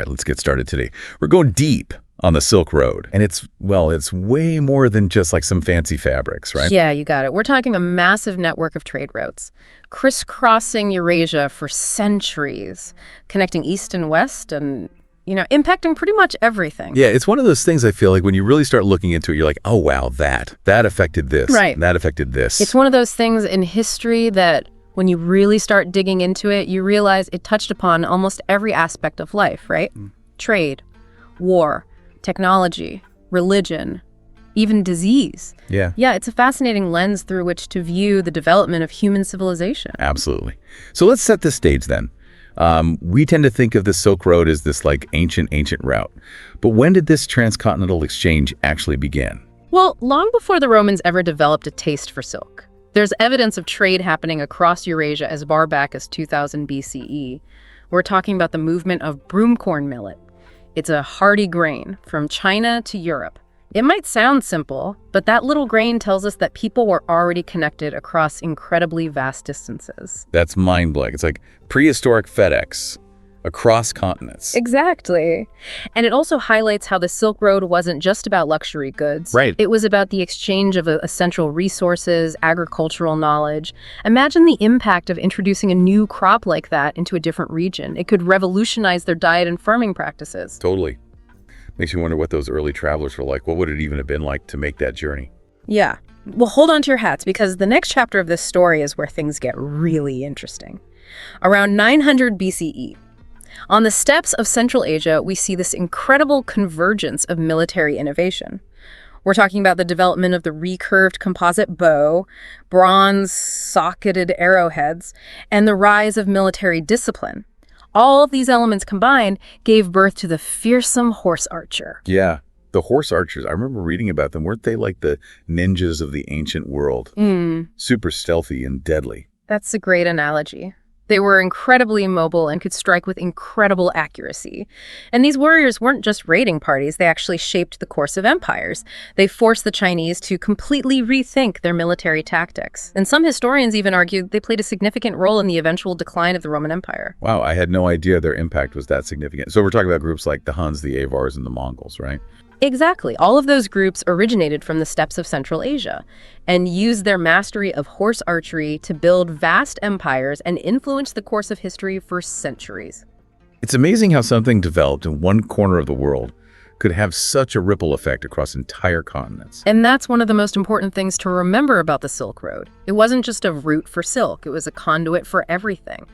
right, let's get started today. We're going deep on the Silk Road, and it's way more than just like some fancy fabrics, right? Yeah, you got it. We're talking a massive network of trade routes, crisscrossing Eurasia for centuries, connecting east and west and, impacting pretty much everything. Yeah, it's one of those things I feel like when you really start looking into it, you're like, oh, wow, that affected this, right. That affected this. It's one of those things in history that when you really start digging into it, you realize it touched upon almost every aspect of life, right? Trade, war, technology, religion, even disease. Yeah, it's a fascinating lens through which to view the development of human civilization. absolutely. So let's set the stage then. We tend to think of the Silk Road as this like ancient route. But when did this transcontinental exchange actually begin? Well, long before the Romans ever developed a taste for silk. There's evidence of trade happening across Eurasia as far back as 2000 BCE. We're talking about the movement of broomcorn millet. It's a hardy grain from China to Europe. It might sound simple, but that little grain tells us that people were already connected across incredibly vast distances. That's mind-blowing. It's like prehistoric FedEx across continents. Exactly. And it also highlights how the Silk Road wasn't just about luxury goods. Right. It was about the exchange of essential resources, agricultural knowledge. Imagine the impact of introducing a new crop like that into a different region. It could revolutionize their diet and farming practices. Totally. Makes you wonder what those early travelers were like. What would it even have been like to make that journey? Yeah. Well, hold on to your hats because the next chapter of this story is where things get really interesting. Around 900 BCE, on the steppes of Central Asia, we see this incredible convergence of military innovation. We're talking about the development of the recurved composite bow, bronze-socketed arrowheads, and the rise of military discipline. All of these elements combined gave birth to the fearsome horse archer. Yeah, the horse archers. I remember reading about them. Weren't they like the ninjas of the ancient world? Super stealthy and deadly. That's a great analogy. They were incredibly mobile and could strike with incredible accuracy. And these warriors weren't just raiding parties, they actually shaped the course of empires. They forced the Chinese to completely rethink their military tactics. And some historians even argued they played a significant role in the eventual decline of the Roman Empire. Wow, I had no idea their impact was that significant. So we're talking about groups like the Huns, the Avars, and the Mongols, right? Exactly. All of those groups originated from the steppes of Central Asia and used their mastery of horse archery to build vast empires and influence the course of history for centuries. It's amazing how something developed in one corner of the world could have such a ripple effect across entire continents. And that's one of the most important things to remember about the Silk Road. It wasn't just a route for silk, it was a conduit for everything.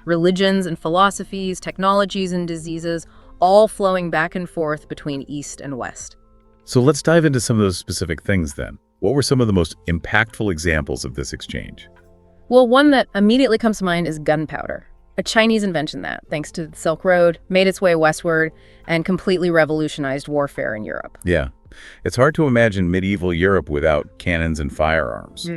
Religions and philosophies, technologies and diseases, all flowing back and forth between East and West. So let's dive into some of those specific things then. What were some of the most impactful examples of this exchange? Well, one that immediately comes to mind is gunpowder. A Chinese invention that, thanks to the Silk Road, made its way westward and completely revolutionized warfare in Europe. Yeah, it's hard to imagine medieval Europe without cannons and firearms.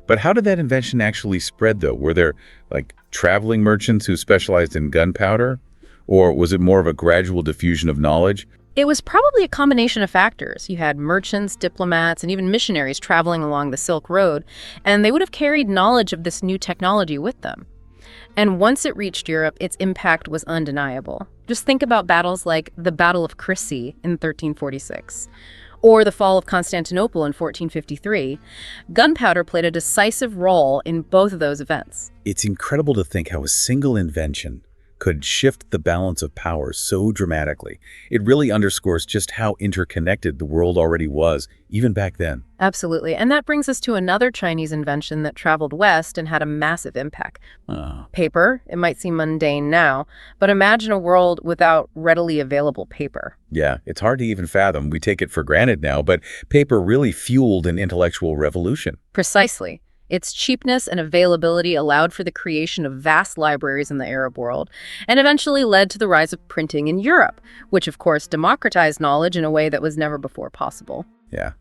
But how did that invention actually spread, though? Were there, like, traveling merchants who specialized in gunpowder? Or was it more of a gradual diffusion of knowledge? It was probably a combination of factors. You had merchants, diplomats, and even missionaries traveling along the Silk Road, and they would have carried knowledge of this new technology with them. And once it reached Europe, its impact was undeniable. Just think about battles like the Battle of Crécy in 1346, or the fall of Constantinople in 1453. Gunpowder played a decisive role in both of those events. It's incredible to think how a single invention could shift the balance of power so dramatically. It really underscores just how interconnected the world already was, even back then. Absolutely. And that brings us to another Chinese invention that traveled west and had a massive impact. Paper. It might seem mundane now, but imagine a world without readily available paper. Yeah, it's hard to even fathom. We take it for granted now, but paper really fueled an intellectual revolution. Precisely. Its cheapness and availability allowed for the creation of vast libraries in the Arab world, and eventually led to the rise of printing in Europe, which of course democratized knowledge in a way that was never before possible. Yeah.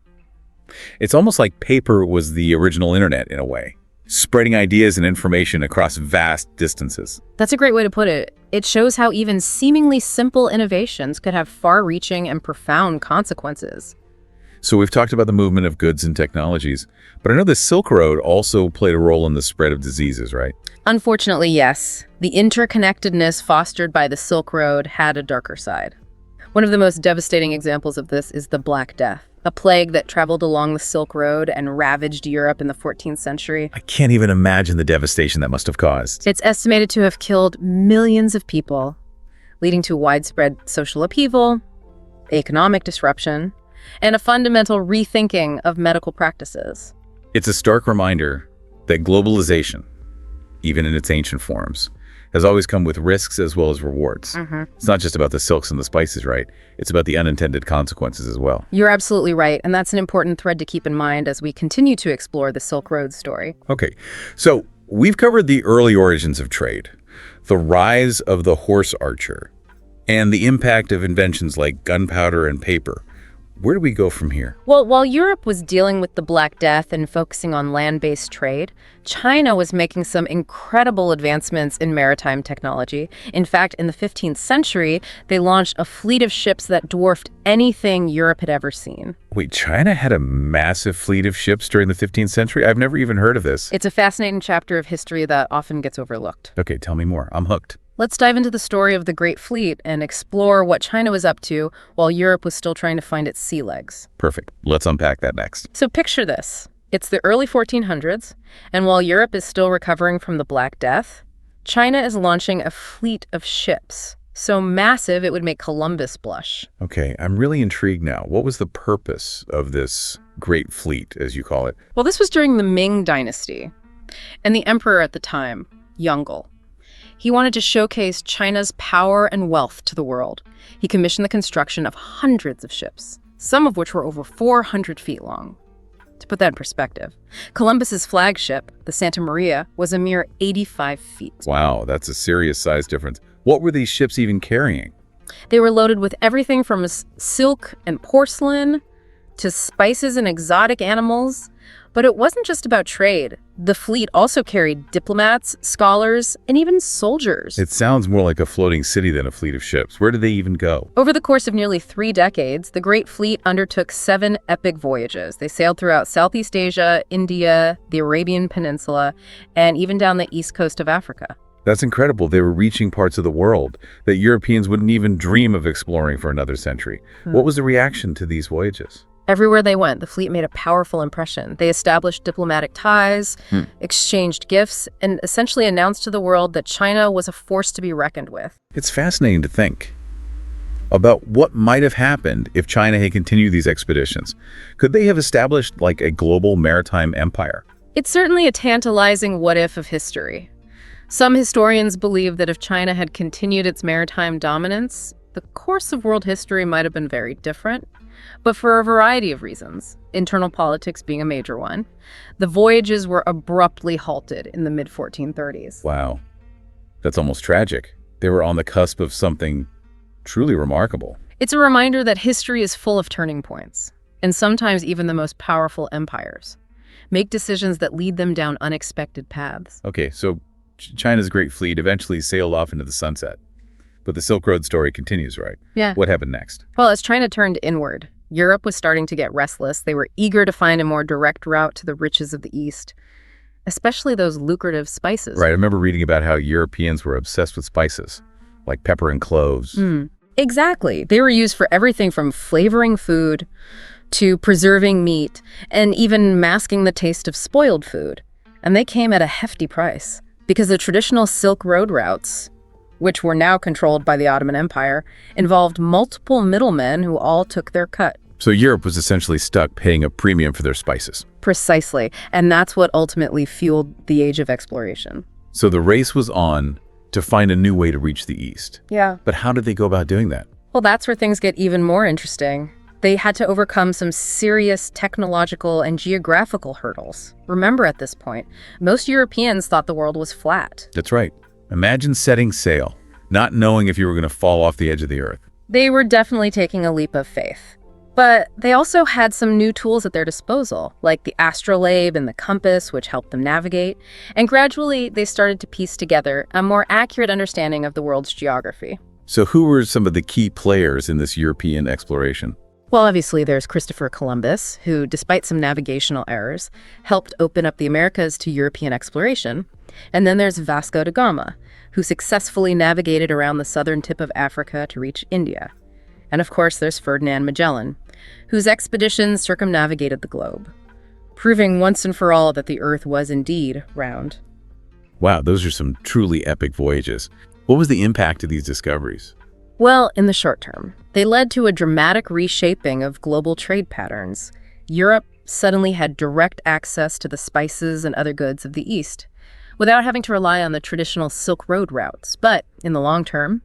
It's almost like paper was the original internet in a way, spreading ideas and information across vast distances. That's a great way to put it. It shows how even seemingly simple innovations could have far-reaching and profound consequences. So we've talked about the movement of goods and technologies, but I know the Silk Road also played a role in the spread of diseases, right? Unfortunately, yes. The interconnectedness fostered by the Silk Road had a darker side. One of the most devastating examples of this is the Black Death, a plague that traveled along the Silk Road and ravaged Europe in the 14th century. I can't even imagine the devastation that must have caused. It's estimated to have killed millions of people, leading to widespread social upheaval, economic disruption, and a fundamental rethinking of medical practices. It's a stark reminder that globalization, even in its ancient forms, has always come with risks as well as rewards. It's not just about the silks and the spices, right? It's about the unintended consequences as well. You're absolutely right, and that's an important thread to keep in mind as we continue to explore the Silk Road story. Okay, so we've covered the early origins of trade, the rise of the horse archer, and the impact of inventions like gunpowder and paper. Where do we go from here? Well, while Europe was dealing with the Black Death and focusing on land-based trade, China was making some incredible advancements in maritime technology. In fact, in the 15th century, they launched a fleet of ships that dwarfed anything Europe had ever seen. Wait, China had a massive fleet of ships during the 15th century? I've never even heard of this. It's a fascinating chapter of history that often gets overlooked. Okay, tell me more. I'm hooked. Let's dive into the story of the Great Fleet and explore what China was up to while Europe was still trying to find its sea legs. Perfect. Let's unpack that next. So picture this. It's the early 1400s, and while Europe is still recovering from the Black Death, China is launching a fleet of ships, so massive it would make Columbus blush. Okay, I'm really intrigued now. What was the purpose of this great fleet, as you call it? Well, this was during the Ming Dynasty, and the emperor at the time, Yongle. He wanted to showcase China's power and wealth to the world. He commissioned the construction of hundreds of ships, some of which were over 400 feet long. To put that in perspective, Columbus's flagship, the Santa Maria, was a mere 85 feet. Wow, that's a serious size difference. What were these ships even carrying? They were loaded with everything from silk and porcelain to spices and exotic animals. But it wasn't just about trade. The fleet also carried diplomats, scholars, and even soldiers. It sounds more like a floating city than a fleet of ships. Where did they even go? Over the course of nearly 3 decades, the Great Fleet undertook 7 epic voyages. They sailed throughout Southeast Asia, India, the Arabian Peninsula, and even down the east coast of Africa. That's incredible. They were reaching parts of the world that Europeans wouldn't even dream of exploring for another century. What was the reaction to these voyages? Everywhere they went, the fleet made a powerful impression. They established diplomatic ties, exchanged gifts, and essentially announced to the world that China was a force to be reckoned with. It's fascinating to think about what might have happened if China had continued these expeditions. Could they have established like a global maritime empire? It's certainly a tantalizing what-if of history. Some historians believe that if China had continued its maritime dominance, the course of world history might have been very different. But for a variety of reasons, internal politics being a major one, the voyages were abruptly halted in the mid-1430s. Wow, that's almost tragic. They were on the cusp of something truly remarkable. It's a reminder that history is full of turning points, and sometimes even the most powerful empires make decisions that lead them down unexpected paths. Okay, so China's Great Fleet eventually sailed off into the sunset. But the Silk Road story continues, right? Yeah. What happened next? Well, as China turned inward, Europe was starting to get restless. They were eager to find a more direct route to the riches of the East, especially those lucrative spices. Right, I remember reading about how Europeans were obsessed with spices, like pepper and cloves. Exactly. They were used for everything from flavoring food to preserving meat and even masking the taste of spoiled food. And they came at a hefty price because the traditional Silk Road routes, which were now controlled by the Ottoman Empire, involved multiple middlemen who all took their cut. So Europe was essentially stuck paying a premium for their spices. Precisely. And that's what ultimately fueled the age of exploration. So the race was on to find a new way to reach the East. Yeah. But how did they go about doing that? Well, that's where things get even more interesting. They had to overcome some serious technological and geographical hurdles. Remember, at this point, most Europeans thought the world was flat. That's right. Imagine setting sail, not knowing if you were going to fall off the edge of the earth. They were definitely taking a leap of faith. But they also had some new tools at their disposal, like the astrolabe and the compass, which helped them navigate. And gradually, they started to piece together a more accurate understanding of the world's geography. So who were some of the key players in this European exploration? Well, obviously, there's Christopher Columbus, who, despite some navigational errors, helped open up the Americas to European exploration. And then there's Vasco da Gama, who successfully navigated around the southern tip of Africa to reach India. And of course, there's Ferdinand Magellan, whose expeditions circumnavigated the globe, proving once and for all that the Earth was indeed round. Wow, those are some truly epic voyages. What was the impact of these discoveries? Well, in the short term, they led to a dramatic reshaping of global trade patterns. Europe suddenly had direct access to the spices and other goods of the East, without having to rely on the traditional Silk Road routes. But in the long term,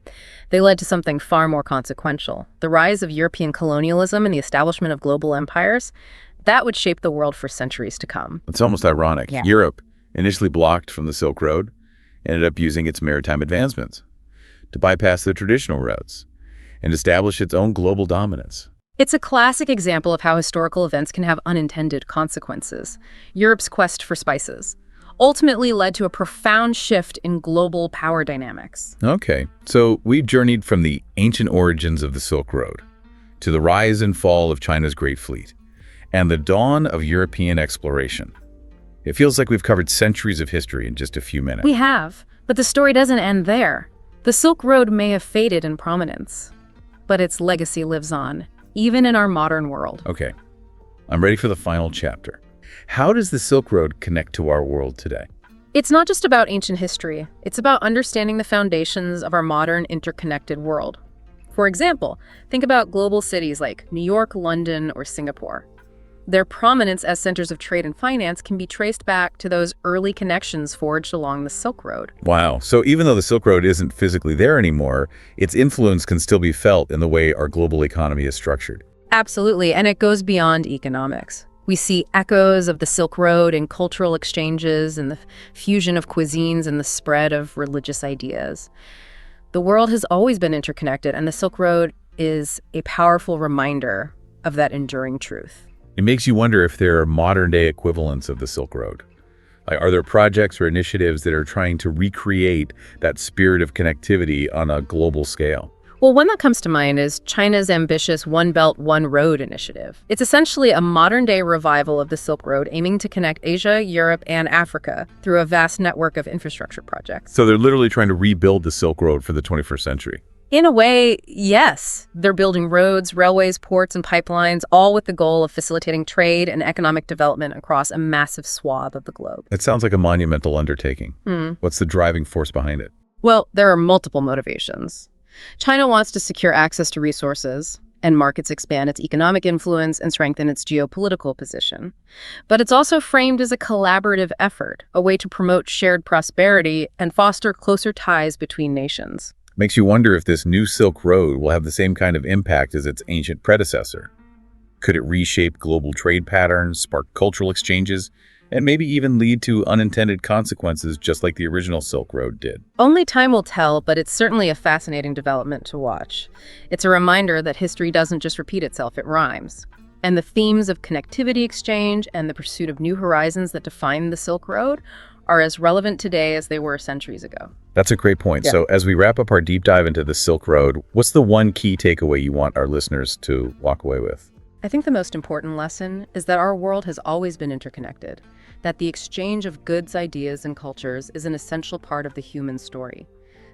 they led to something far more consequential. The rise of European colonialism and the establishment of global empires, that would shape the world for centuries to come. It's almost ironic. Yeah. Europe, initially blocked from the Silk Road, ended up using its maritime advancements to bypass the traditional routes and establish its own global dominance. It's a classic example of how historical events can have unintended consequences. Europe's quest for spices ultimately led to a profound shift in global power dynamics. Okay, so we've journeyed from the ancient origins of the Silk Road to the rise and fall of China's Great Fleet and the dawn of European exploration. It feels like we've covered centuries of history in just a few minutes. We have, but the story doesn't end there. The Silk Road may have faded in prominence, but its legacy lives on, even in our modern world. Okay, I'm ready for the final chapter. How does the Silk Road connect to our world today? It's not just about ancient history. It's about understanding the foundations of our modern interconnected world. For example, think about global cities like New York, London, or Singapore. Their prominence as centers of trade and finance can be traced back to those early connections forged along the Silk Road. Wow, so even though the Silk Road isn't physically there anymore, its influence can still be felt in the way our global economy is structured. Absolutely, and it goes beyond economics. We see echoes of the Silk Road in cultural exchanges and the fusion of cuisines and the spread of religious ideas. The world has always been interconnected, and the Silk Road is a powerful reminder of that enduring truth. It makes you wonder if there are modern-day equivalents of the Silk Road. Like, are there projects or initiatives that are trying to recreate that spirit of connectivity on a global scale? Well, one that comes to mind is China's ambitious One Belt, One Road initiative. It's essentially a modern-day revival of the Silk Road, aiming to connect Asia, Europe, and Africa through a vast network of infrastructure projects. So they're literally trying to rebuild the Silk Road for the 21st century. In a way, yes. They're building roads, railways, ports, and pipelines, all with the goal of facilitating trade and economic development across a massive swath of the globe. It sounds like a monumental undertaking. What's the driving force behind it? Well, there are multiple motivations. China wants to secure access to resources and markets, expand its economic influence, and strengthen its geopolitical position. But it's also framed as a collaborative effort, a way to promote shared prosperity and foster closer ties between nations. Makes you wonder if this new Silk Road will have the same kind of impact as its ancient predecessor. Could it reshape global trade patterns, spark cultural exchanges, and maybe even lead to unintended consequences just like the original Silk Road did? Only time will tell, but it's certainly a fascinating development to watch. It's a reminder that history doesn't just repeat itself, it rhymes. And the themes of connectivity exchange and the pursuit of new horizons that define the Silk Road are as relevant today as they were centuries ago. That's a great point. Yeah. So as we wrap up our deep dive into the Silk Road, what's the one key takeaway you want our listeners to walk away with? I think the most important lesson is that our world has always been interconnected, that the exchange of goods, ideas, and cultures is an essential part of the human story.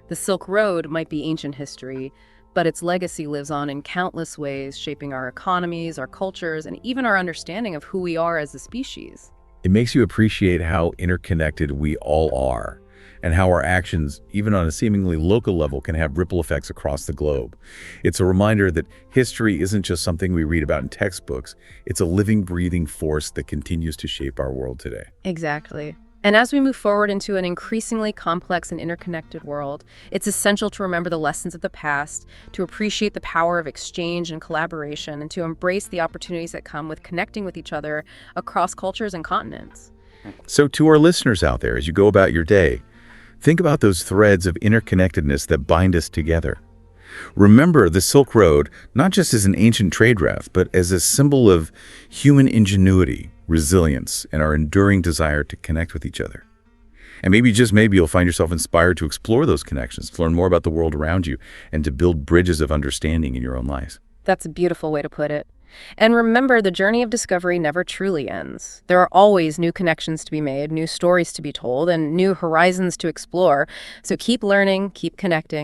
The Silk Road might be ancient history, but its legacy lives on in countless ways, shaping our economies, our cultures, and even our understanding of who we are as a species. It makes you appreciate how interconnected we all are, and how our actions, even on a seemingly local level, can have ripple effects across the globe. It's a reminder that history isn't just something we read about in textbooks. It's a living, breathing force that continues to shape our world today. Exactly. And as we move forward into an increasingly complex and interconnected world, it's essential to remember the lessons of the past, to appreciate the power of exchange and collaboration, and to embrace the opportunities that come with connecting with each other across cultures and continents. So to our listeners out there, as you go about your day, think about those threads of interconnectedness that bind us together. Remember the Silk Road not just as an ancient trade route, but as a symbol of human ingenuity, resilience, and our enduring desire to connect with each other. And maybe, just maybe, you'll find yourself inspired to explore those connections, to learn more about the world around you, and to build bridges of understanding in your own lives. That's a beautiful way to put it. And remember, the journey of discovery never truly ends. There are always new connections to be made, new stories to be told, and new horizons to explore. So keep learning, keep connecting.